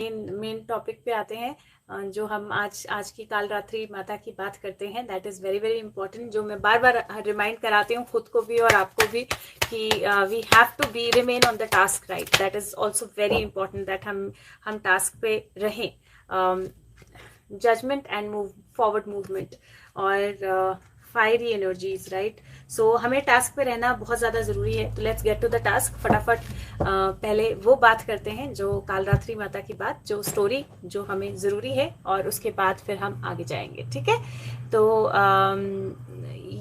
Main topic पे आते हैं, जो हम आज की काल रात्रि माता की बात करते हैं। That is very very important, जो मैं बार बार रिमाइंड कराती हूँ खुद को भी और आपको भी कि we have to be remain on the task, right. That is also very important that हम टास्क पे रहें। Judgement and move forward movement और फायरी एनर्जीज, राइट। सो हमें टास्क पे रहना बहुत ज़्यादा ज़रूरी है। तो let's get to the task फटाफट। पहले वो बात करते हैं जो कालरात्रि माता की बात, जो स्टोरी जो हमें ज़रूरी है, और उसके बाद फिर हम आगे जाएंगे, ठीक है। तो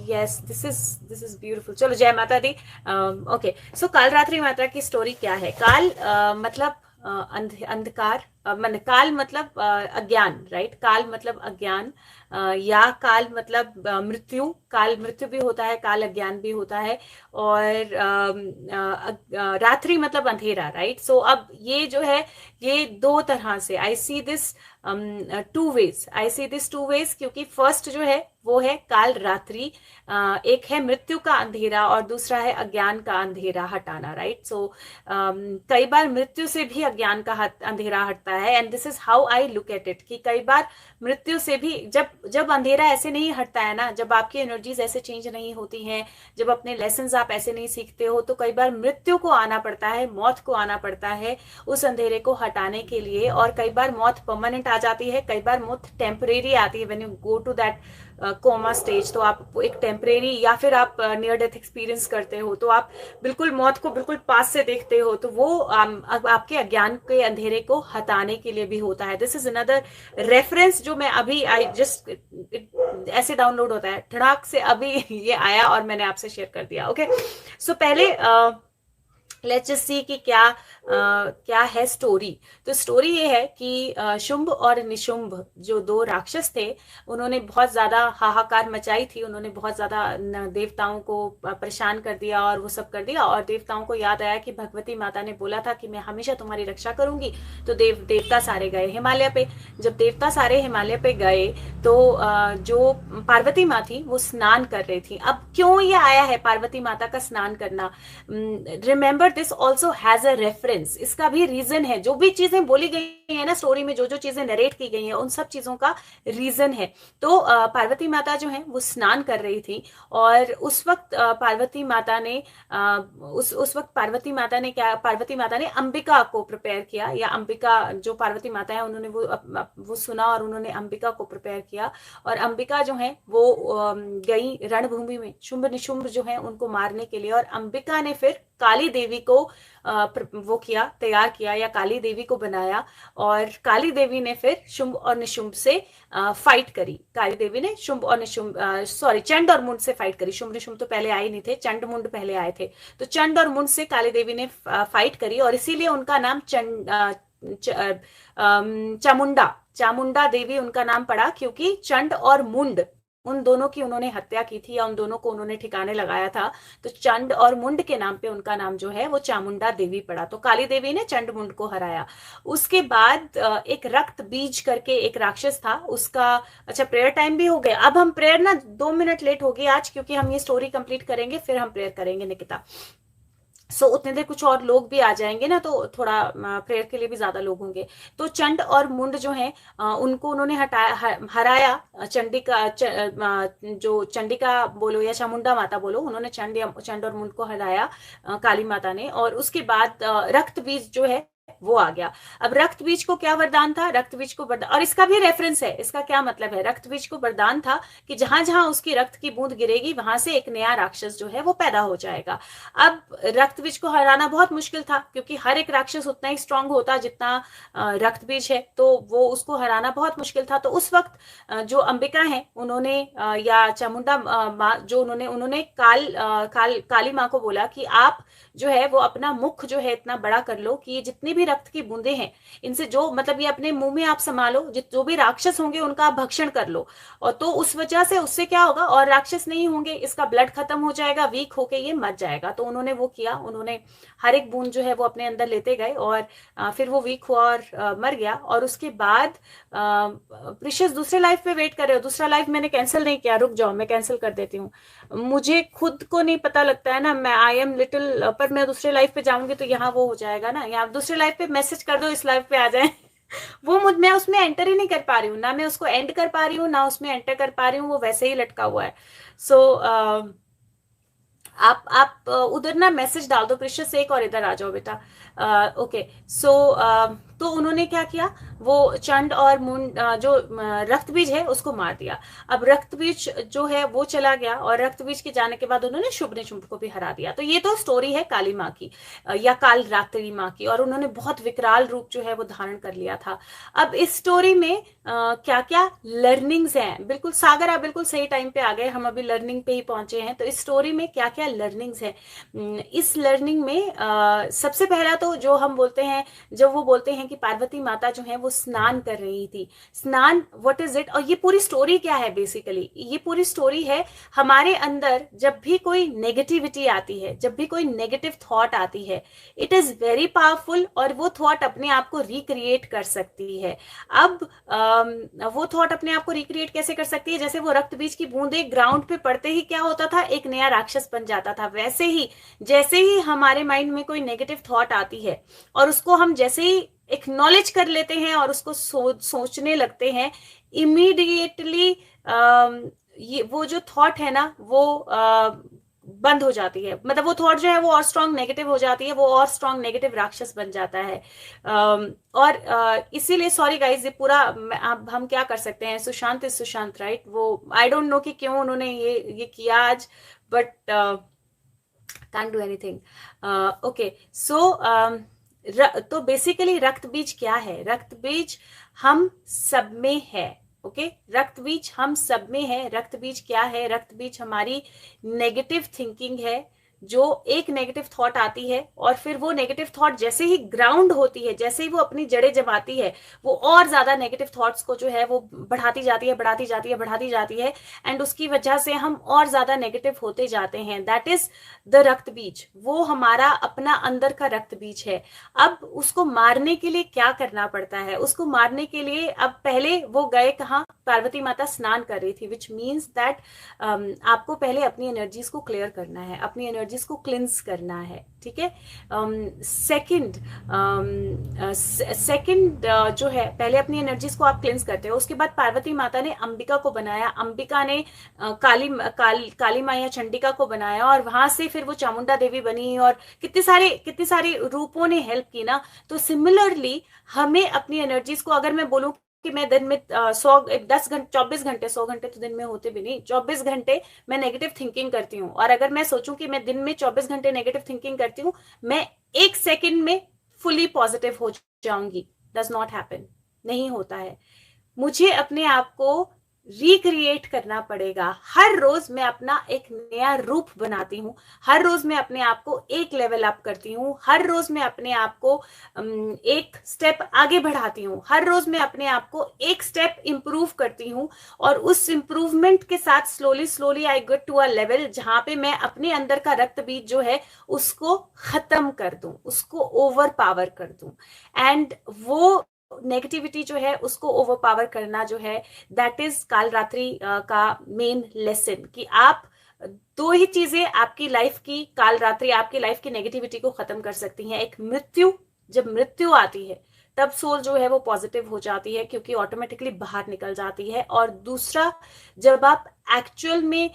यस, दिस इज ब्यूटीफुल। चलो, जय माता दी। ओके, सो कालरात्रि माता की स्टोरी क्या है। काल मतलब अंधकार, काल मतलब अज्ञान, राइट। काल मतलब अज्ञान, या काल मतलब मृत्यु। काल मृत्यु भी होता है, काल अज्ञान भी होता है। और रात्रि मतलब अंधेरा, राइट। सो अब ये जो है, ये दो तरह से आई सी दिस टू वेज, क्योंकि फर्स्ट जो है वो है काल रात्रि, एक है मृत्यु का अंधेरा और दूसरा है अज्ञान का अंधेरा हटाना, राइट। सो कई बार मृत्यु से भी अज्ञान का अंधेरा हटता है, and this is how I look at it, कि कई बार मृत्यु से भी जब अंधेरा ऐसे नहीं हटता है ना, जब आपकी एनर्जीज ऐसे चेंज नहीं होती हैं, जब अपने लेसन्स आप ऐसे नहीं सीखते हो, तो कई बार मृत्यु को आना पड़ता है, मौत को आना पड़ता है उस अंधेरे को हटाने के लिए। और कई बार मौत परमानेंट आ जाती है, कई बार मौत टेम्परेरी आती है। When you go to that coma stage, तो आप एक टेम्परेरी, या फिर आप नियर डेथ एक्सपीरियंस करते हो, तो आप बिल्कुल मौत को बिल्कुल पास से देखते हो, तो वो आपके अज्ञान के अंधेरे को हटाने के लिए भी होता है। दिस इज अनदर रेफरेंस जो मैं अभी आई जस्ट ऐसे डाउनलोड होता है धड़ाक से, अभी ये आया और मैंने आपसे शेयर कर दिया। ओके, सो पहले लेट्स जस्ट सी कि क्या है स्टोरी। तो स्टोरी ये है कि शुंभ और निशुंभ जो दो राक्षस थे, उन्होंने बहुत ज्यादा हाहाकार मचाई थी। उन्होंने बहुत ज्यादा देवताओं को परेशान कर दिया और वो सब कर दिया, और देवताओं को याद आया कि भगवती माता ने बोला था कि मैं हमेशा तुम्हारी रक्षा करूंगी। तो देवता सारे गए हिमालय पे। जब देवता सारे हिमालय पे गए, तो जो पार्वती माँ थी वो स्नान कर रही थी। अब क्यों ये आया है पार्वती माता का स्नान करना? Remember this also has a reference, इसका भी रीजन है। जो भी चीजें बोली गई है ना स्टोरी में, जो जो चीजें नरेट की गई हैं, उन सब चीजों का रीजन है। तो पार्वती माता जो है वो स्नान कर रही थी, और उस वक्त पार्वती माता ने उस वक्त पार्वती माता ने अंबिका को प्रिपेयर किया, या अंबिका जो पार्वती माता है उन्होंने वो सुना और उन्होंने अंबिका को प्रिपेयर किया। और अंबिका जो है वो गई रणभूमि में शुंभ निशुंभ जो है उनको मारने के लिए, और अंबिका ने फिर काली देवी को वो किया, तैयार किया, या काली देवी को बनाया। और काली देवी ने फिर शुंभ और निशुंभ से फाइट करी। काली देवी ने शुंभ और निशुंभ चंड और मुंड से फाइट करी। शुंभ निशुंभ तो पहले आए नहीं थे, चंड मुंड पहले आए थे। तो चंड और मुंड से काली देवी ने फाइट करी, और इसीलिए उनका नाम चामुंडा देवी उनका नाम पड़ा, क्योंकि चंड और मुंड उन दोनों की उन्होंने हत्या की थी, या उन दोनों को उन्होंने ठिकाने लगाया था। तो चंड और मुंड के नाम पे उनका नाम जो है वो चामुंडा देवी पड़ा। तो काली देवी ने चंड मुंड को हराया। उसके बाद एक रक्त बीज करके एक राक्षस था, उसका अच्छा प्रेयर टाइम भी हो गया। अब हम प्रेयर ना 2 मिनट लेट हो गई आज, क्योंकि हम ये स्टोरी कंप्लीट करेंगे फिर हम प्रेयर करेंगे, निकिता। सो उतने देर कुछ और लोग भी आ जाएंगे ना, तो थोड़ा प्रेयर के लिए भी ज्यादा लोग होंगे। तो चंड और मुंड जो है उनको उन्होंने हराया। चंडिका जो चंडिका बोलो या चामुंडा माता बोलो, उन्होंने चंड और मुंड को हराया काली माता ने। और उसके बाद रक्त बीज जो है वो आ गया। अब रक्त बीज को क्या वरदान था? रक्त बीज को वरदान, और इसका भी रेफरेंस है। इसका क्या मतलब है? रक्त बीज को वरदान था कि जहां जहां उसकी रक्त की बूंद गिरेगी वहां से एक नया राक्षस जो है वो पैदा हो जाएगा। अब रक्त बीज को हराना बहुत मुश्किल था, क्योंकि हर एक राक्षस उतना ही स्ट्रांग होता जितना रक्त बीज है, तो वो उसको हराना बहुत मुश्किल था। तो उस वक्त जो अंबिका है उन्होंने या चामुंडा माँ जो उन्होंने काली माँ को बोला कि आप जो है वो अपना मुख जो है इतना बड़ा कर लो कि ये जितनी भी रक्त की बूंदे हैं, इनसे जो मतलब ये अपने मुंह में आप संभालो, जो भी राक्षस होंगे उनका आप भक्षण कर लो। और तो उस वजह से उससे क्या होगा, और राक्षस नहीं होंगे, इसका ब्लड खत्म हो जाएगा, वीक होके ये मर जाएगा। तो उन्होंने वो किया, उन्होंने हर एक बूंद जो है वो अपने अंदर लेते गए, और फिर वो वीक हुआ और मर गया। और उसके बाद प्रीशियस दूसरे लाइफ पे वेट कर रहे हो। दूसरा लाइफ मैंने कैंसिल नहीं किया, रुक जाओ मैं कैंसिल कर देती हूँ। मुझे खुद को नहीं पता लगता है ना, मैं आई एम लिटिल, पर मैं दूसरे लाइफ पे जाऊंगी तो यहाँ वो हो जाएगा ना, यहाँ दूसरे लाइफ पे मैसेज कर दो इस लाइफ पे आ जाए। मैं उसमें एंटर ही नहीं कर पा रही हूँ, ना मैं उसको एंड कर पा रही हूँ, ना उसमें एंटर कर पा रही हूँ, वो वैसे ही लटका हुआ है। सो आप उधर ना मैसेज डाल दो, प्रीशियस एक और इधर आ जाओ बेटा। ओके सो तो उन्होंने क्या किया, वो चंड और मुंड जो रक्त बीज है उसको मार दिया। अब रक्त बीज जो है वो चला गया, और रक्त बीज के जाने के बाद उन्होंने शुभ निशुंभ को भी हरा दिया। तो ये तो स्टोरी है काली माँ की, या काल रात्रि माँ की, और उन्होंने बहुत विकराल रूप जो है वो धारण कर लिया था। अब इस स्टोरी में क्या क्या लर्निंग्स हैं, बिल्कुल सागर आप बिल्कुल सही टाइम पे आ गए, हम अभी लर्निंग पे ही पहुंचे हैं। तो इस स्टोरी में क्या क्या लर्निंग्स है, इस लर्निंग में सबसे पहला तो जो हम बोलते हैं, जब वो बोलते हैं कि पार्वती माता जो है वो स्नान कर रही थी, स्नान व्हाट इज इट, और ये पूरी स्टोरी क्या है, बेसिकली ये पूरी स्टोरी है हमारे अंदर जब भी कोई नेगेटिविटी आती है, जब भी कोई नेगेटिव थॉट आती है, इट इज वेरी पावरफुल, और वो थॉट अपने आप को रिक्रिएट कर सकती है। अब वो थॉट अपने आप को रिक्रिएट कैसे कर सकती है, जैसे वो रक्त बीज की बूंदे ग्राउंड पे पड़ते ही क्या होता था, एक नया राक्षस बन जाता था। वैसे ही जैसे ही हमारे माइंड में कोई नेगेटिव थॉट आती है, और उसको हम जैसे ही एक्नॉलेज कर लेते हैं और उसको सोचने लगते हैं, इमीडिएटली ये वो जो थॉट है ना वो बंद हो जाती है, मतलब वो थॉट जो है वो और स्ट्रांग नेगेटिव हो जाती है, वो और स्ट्रांग नेगेटिव राक्षस बन जाता है। और इसीलिए सॉरी गाइज, ये पूरा अब हम क्या कर सकते हैं, सुशांत इज सुशांत राइट, वो आई डोंट नो कि क्यों उन्होंने ये किया आज, but can't do anything. Okay, so तो बेसिकली रक्त बीज क्या है, रक्त बीज हम सब में है। ओके रक्त बीज हम सब में है। रक्त बीज क्या है, रक्त बीज हमारी नेगेटिव थिंकिंग है। जो एक नेगेटिव थॉट आती है, और फिर वो नेगेटिव थॉट जैसे ही ग्राउंड होती है, जैसे ही वो अपनी जड़ें जमाती है, वो और ज्यादा नेगेटिव थॉट्स को जो है वो बढ़ाती जाती है, बढ़ाती जाती है, बढ़ाती जाती है, एंड उसकी वजह से हम और ज्यादा नेगेटिव होते जाते हैं। दैट इज द रक्त बीज, वो हमारा अपना अंदर का रक्त बीज है। अब उसको मारने के लिए क्या करना पड़ता है, उसको मारने के लिए अब पहले वो गए कहाँ, पार्वती माता स्नान कर रही थी, विच मीन्स दैट आपको पहले अपनी एनर्जीज को क्लियर करना है, अपनी एनर्जीज को क्लिंस करना है। ठीक है, सेकंड जो है, पहले अपनी एनर्जीज को आप क्लिंस करते हो, उसके बाद पार्वती माता ने अंबिका को बनाया, अंबिका ने काली माँ या चंडिका को बनाया, और वहां से फिर वो चामुंडा देवी बनी, और कितने सारे रूपों ने हेल्प की ना। तो सिमिलरली हमें अपनी एनर्जीज को, अगर मैं बोलूं कि मैं दिन में 24 घंटे 100 घंटे तो दिन में होते भी नहीं, 24 घंटे मैं नेगेटिव थिंकिंग करती हूँ, और अगर मैं सोचूं कि मैं दिन में 24 घंटे नेगेटिव थिंकिंग करती हूँ, मैं एक सेकंड में फुली पॉजिटिव हो जाऊंगी। डज नॉट हैपन, नहीं होता है। मुझे अपने आप को रिक्रिएट करना पड़ेगा। हर रोज मैं अपना एक नया रूप बनाती हूँ, हर रोज मैं अपने आप को एक लेवल अप करती हूँ, हर रोज मैं अपने आप को एक स्टेप आगे बढ़ाती हूँ, हर रोज मैं अपने आप को एक स्टेप इंप्रूव करती हूँ, और उस इंप्रूवमेंट के साथ slowly slowly I get to a level जहां पे मैं अपने अंदर का रक्त बीज जो है उसको खत्म कर दूं, उसको ओवर पावर कर दूं, एंड वो नेगेटिविटी जो है उसको ओवर पावर करना जो है, दैट इज काल रात्रि का मेन लेसन, कि आप दो ही चीजें आपकी लाइफ की, काल रात्रि आपकी लाइफ की नेगेटिविटी को खत्म कर सकती हैं। एक मृत्यु, जब मृत्यु आती है तब सोल जो है वो पॉजिटिव हो जाती है, क्योंकि ऑटोमेटिकली बाहर निकल जाती है। और दूसरा, जब आप एक्चुअल में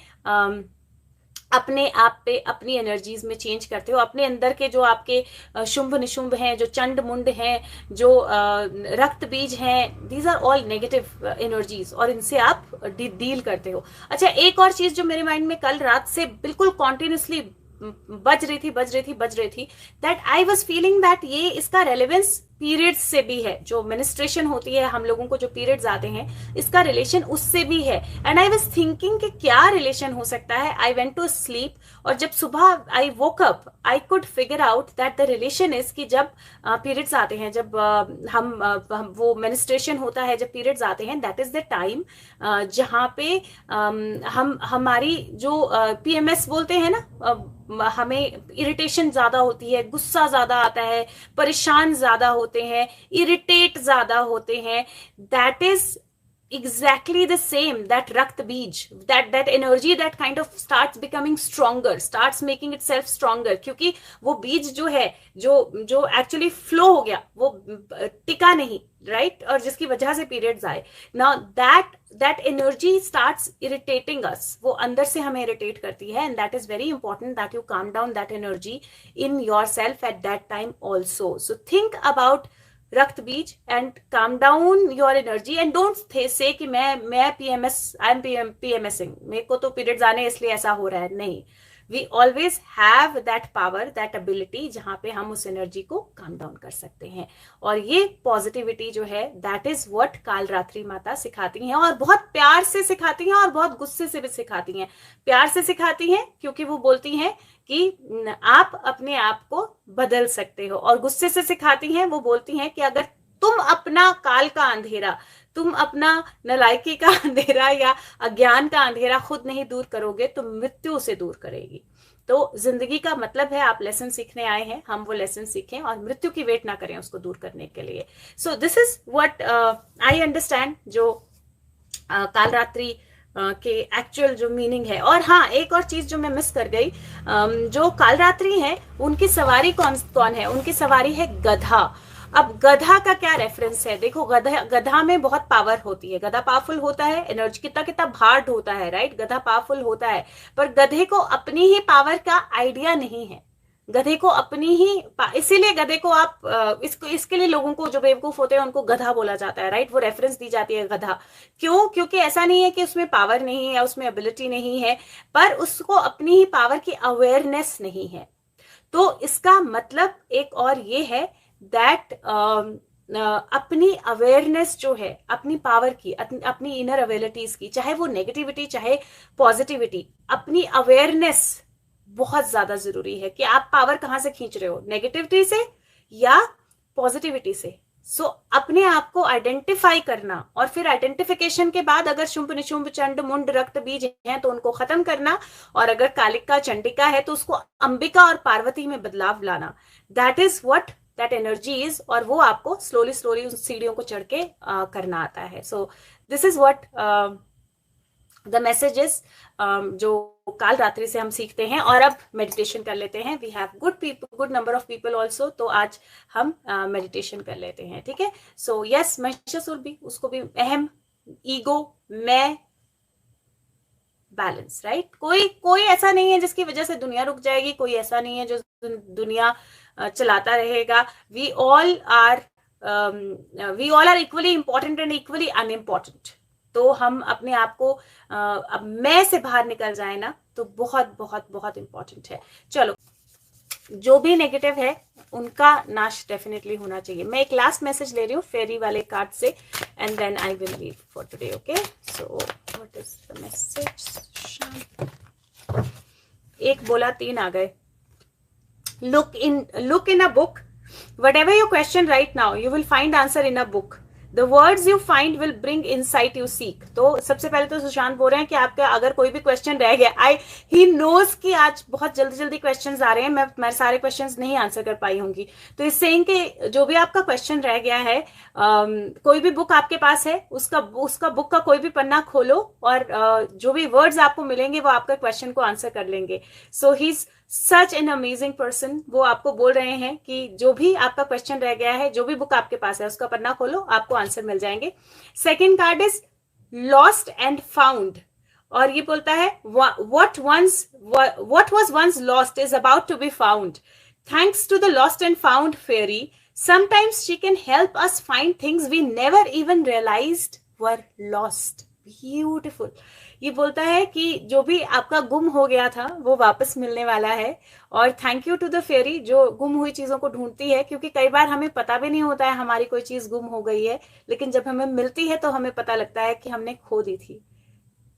अपने आप पे अपनी एनर्जीज में चेंज करते हो, अपने अंदर के जो आपके शुंभ निशुंभ हैं, जो चंड मुंड हैं, जो रक्त बीज हैं, these are all negative energies, और इनसे आप डील करते हो। अच्छा, एक और चीज जो मेरे माइंड में कल रात से बिल्कुल कॉन्टिन्यूसली बज रही थी, that I was feeling that ये इसका रेलेवेंस पीरियड्स से भी है। जो मिनिस्ट्रेशन होती है, हम लोगों को जो पीरियड्स आते हैं, इसका रिलेशन उससे भी है। एंड आई वाज थिंकिंग कि क्या रिलेशन हो सकता है। आई वेंट टू स्लीप, और जब सुबह I woke up, I could figure out that the relation is कि जब पीरियड्स आते हैं, जब हम वो मिनिस्ट्रेशन होता है, जब पीरियड्स आते हैं, दैट इज द टाइम जहाँ पे हम हमारी जो पीएमएस बोलते हैं ना, हमें इरिटेशन ज्यादा होती है, गुस्सा ज्यादा आता है, परेशान ज्यादा होते हैं, इरिटेट ज्यादा होते हैं, that is exactly the same, that Rakt Bij, that energy that kind of starts becoming stronger, starts making itself stronger, क्योंकि वो बीज जो है, जो एक्चुअली फ्लो हो गया, वो टिका नहीं, राइट, और जिसकी वजह से पीरियड्स आए. Now that energy starts irritating us, वो अंदर से हमें इरिटेट करती है, and that is very important that you calm down that energy in yourself at that time also. So think about Raktabeej and calm down your energy, and don't say कि मैं PMS, I am PMSing, मेरे को तो periods आने इसलिए ऐसा हो रहा है. नहीं, we always have that power, that ability, जहां पे हम उस एनर्जी को काम डाउन कर सकते हैं. और ये पॉजिटिविटी जो है, दैट इज व्हाट कालरात्रि माता सिखाती हैं, और बहुत प्यार से सिखाती हैं और बहुत गुस्से से भी सिखाती हैं. प्यार से सिखाती हैं क्योंकि वो बोलती हैं कि आप अपने आप को बदल सकते हो, और गुस्से से सिखाती हैं, वो बोलती हैं कि अगर तुम अपना काल का अंधेरा, तुम अपना नलायकी का अंधेरा या अज्ञान का अंधेरा खुद नहीं दूर करोगे तो मृत्यु से दूर करेगी. तो जिंदगी का मतलब है आप लेसन सीखने आए हैं, हम वो लेसन सीखें और मृत्यु की वेट ना करें उसको दूर करने के लिए. सो this is what I understand, जो कालरात्रि के एक्चुअल जो मीनिंग है. और हाँ, एक और चीज जो मैं मिस कर गई, जो कालरात्रि है उनकी सवारी कौन है? उनकी सवारी है गधा. अब गधा का क्या रेफरेंस है? देखो, गधा में बहुत पावर होती है, गधा पावरफुल होता है, एनर्जी कितना भार्ड होता है, राइट, गधा पावरफुल होता है, पर गधे को अपनी ही पावर का आइडिया नहीं है. गधे को अपनी ही, इसीलिए गधे को आप इसके लिए लोगों को जो बेवकूफ होते हैं उनको गधा बोला जाता है, राइट, वो रेफरेंस दी जाती है गधा. क्यों? क्योंकि ऐसा नहीं है कि उसमें पावर नहीं है या उसमें एबिलिटी नहीं है, पर उसको अपनी ही पावर की अवेयरनेस नहीं है. तो इसका मतलब एक और ये है दैट अपनी अवेयरनेस जो है, अपनी पावर की, अपनी इनर एबिलिटीज की, चाहे वो नेगेटिविटी चाहे पॉजिटिविटी, अपनी अवेयरनेस बहुत ज्यादा जरूरी है कि आप पावर कहां से खींच रहे हो, नेगेटिविटी से या पॉजिटिविटी से. सो अपने आप को आइडेंटिफाई करना, और फिर आइडेंटिफिकेशन के बाद अगर शुंभ निशुंभ चंड मुंड रक्त बीज हैं तो उनको खत्म करना, और अगर कालिका चंडिका है तो उसको अंबिका और पार्वती में बदलाव लाना. That is what that energy is, और वो आपको स्लोली उस सीढ़ियों को चढ़ के करना आता है. सो this is what the message is, जो काल रात्रि से हम सीखते हैं. और अब मेडिटेशन कर लेते हैं. We have good number of people also, तो आज हम मेडिटेशन कर लेते हैं, ठीक है. सो यस, महिषासुर भी, उसको भी अहम, ईगो, मैं, बैलेंस, राइट. कोई ऐसा नहीं है जिसकी वजह से दुनिया रुक जाएगी, कोई ऐसा नहीं है जो दुनिया चलाता रहेगा. We all are equally important and equally unimportant. तो हम अपने आप को अब मैं से बाहर निकल जाए ना, तो बहुत बहुत बहुत इंपॉर्टेंट है. चलो, जो भी नेगेटिव है उनका नाश डेफिनेटली होना चाहिए. मैं एक लास्ट मैसेज ले रही हूँ फेरी वाले कार्ड से, and then I will leave for today. Okay, so what is the message? एक बोला, 3 आ गए. Look in a book. Whatever your question right now, you will find answer in a book. The words you find will bring insight you seek. तो सबसे पहले तो सुशांत बोल रहे हैं कि आपका अगर कोई भी क्वेश्चन रह गया, ही नोज कि आज बहुत जल्दी क्वेश्चंस आ रहे हैं, मैं सारे क्वेश्चंस नहीं आंसर कर पाई होंगी. तो इस सेइंग कि जो भी आपका क्वेश्चन रह गया है, कोई भी बुक आपके पास है, उसका बुक का कोई भी पन्ना खोलो, और जो भी वर्ड्स आपको मिलेंगे वो आपका क्वेश्चन को आंसर कर लेंगे. So he is such an amazing person. वो आपको बोल रहे हैं कि जो भी आपका क्वेश्चन रह गया है, जो भी बुक आपके पास है, उसका पन्ना खोलो, आपको आंसर मिल जाएंगे. Second card is lost and found, और ये बोलता है what was once lost is about to be found. Thanks to the lost and found fairy, sometimes she can help us find things we never even realized were lost. Beautiful. ये बोलता है कि जो भी आपका गुम हो गया था वो वापस मिलने वाला है. और thank you to the fairy जो गुम हुई चीजों को ढूंढती है, क्योंकि कई बार हमें पता भी नहीं होता है हमारी कोई चीज गुम हो गई है, लेकिन जब हमें मिलती है तो हमें पता लगता है कि हमने खो दी थी.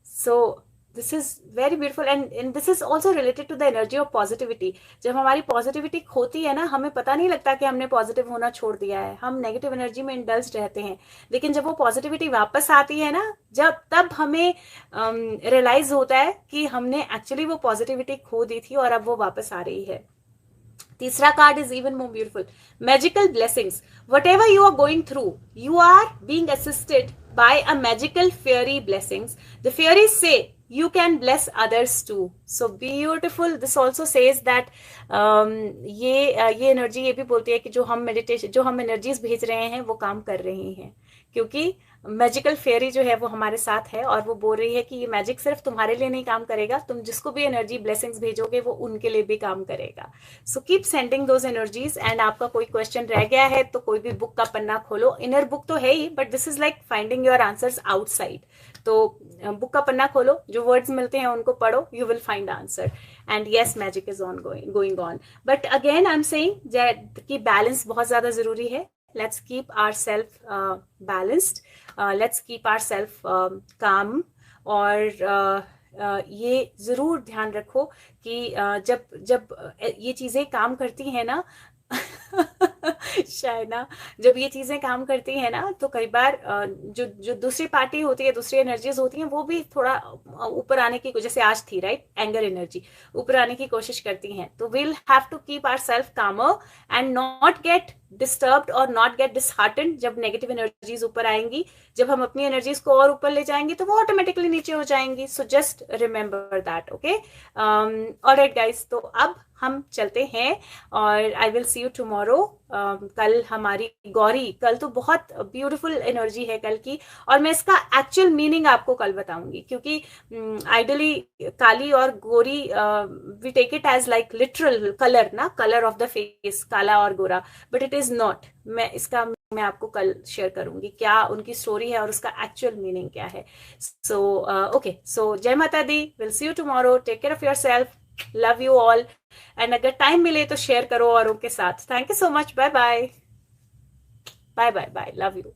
So this is very beautiful, and this is also related to the energy of positivity. जब हमारी पॉजिटिविटी खोती है ना, हमें पता नहीं लगता कि हमने पॉजिटिव होना छोड़ दिया है, हम नेगेटिव एनर्जी में इंडल्ज रहते हैं. लेकिन जब वो पॉजिटिविटी वापस आती है ना, तब हमें रियलाइज होता है कि हमने एक्चुअली वो पॉजिटिविटी खो दी थी और अब वो वापस आ रही है. तीसरा card is even more beautiful. Magical blessings. Whatever you are going through, you are being assisted by a magical fairy blessings, the fairies say you can bless others too. So beautiful. This also says that ये energy ये भी बोलती है कि जो हम meditation, जो हम एनर्जीज भेज रहे हैं वो काम कर रही हैं, क्योंकि मैजिकल फेयरी जो है वो हमारे साथ है और वो बोल रही है कि ये मैजिक सिर्फ तुम्हारे लिए नहीं काम करेगा, तुम जिसको भी एनर्जी ब्लेसिंग्स भेजोगे वो उनके लिए भी काम करेगा. So keep sending those energies. And आपका कोई क्वेश्चन रह गया है तो कोई भी बुक का पन्ना खोलो. इनर बुक तो है ही, but this is like finding your answers outside. तो बुक का पन्ना खोलो, जो वर्ड्स मिलते हैं उनको पढ़ो, you will find answer. And yes, magic is on going on. But again I am saying कि बैलेंस बहुत ज्यादा जरूरी है. Let's keep ourselves balanced. Let's keep ourselves calm. और ये ज़रूर ध्यान रखो कि जब ये चीज़ें काम करती हैं ना शायना, जब ये चीज़ें काम करती हैं ना तो कई बार जो दूसरी पार्टी होती है, दूसरी एनर्जीज होती हैं, वो भी थोड़ा ऊपर आने की, जैसे आज थी राइट, एंगर एनर्जी ऊपर आने की कोशिश करती हैं. तो we'll have to keep ourselves calmer and not get disturbed और not get disheartened जब नेगेटिव एनर्जीज ऊपर आएंगी. जब हम अपनी एनर्जीज को और ऊपर ले जाएंगे तो वो ऑटोमेटिकली नीचे हो जाएंगी. So just remember that. Okay, alright guys, तो अब हम चलते हैं और I will see you tomorrow. कल हमारी गौरी, कल तो बहुत ब्यूटीफुल एनर्जी है कल की, और मैं इसका एक्चुअल मीनिंग आपको कल बताऊंगी, क्योंकि आइडली काली और गोरी we take it as like literal colour ना, कलर ऑफ द फेस, काला और गोरा, बट इट इज नॉट. मैं आपको कल शेयर करूंगी क्या उनकी स्टोरी है और उसका एक्चुअल मीनिंग क्या है. सो ओके, सो जय Mata Di. Will see you tomorrow. Take care of yourself. Love you all. And अगर टाइम मिले तो शेयर करो औरों के साथ. Thank you so much. Bye bye. Bye bye bye. Love you.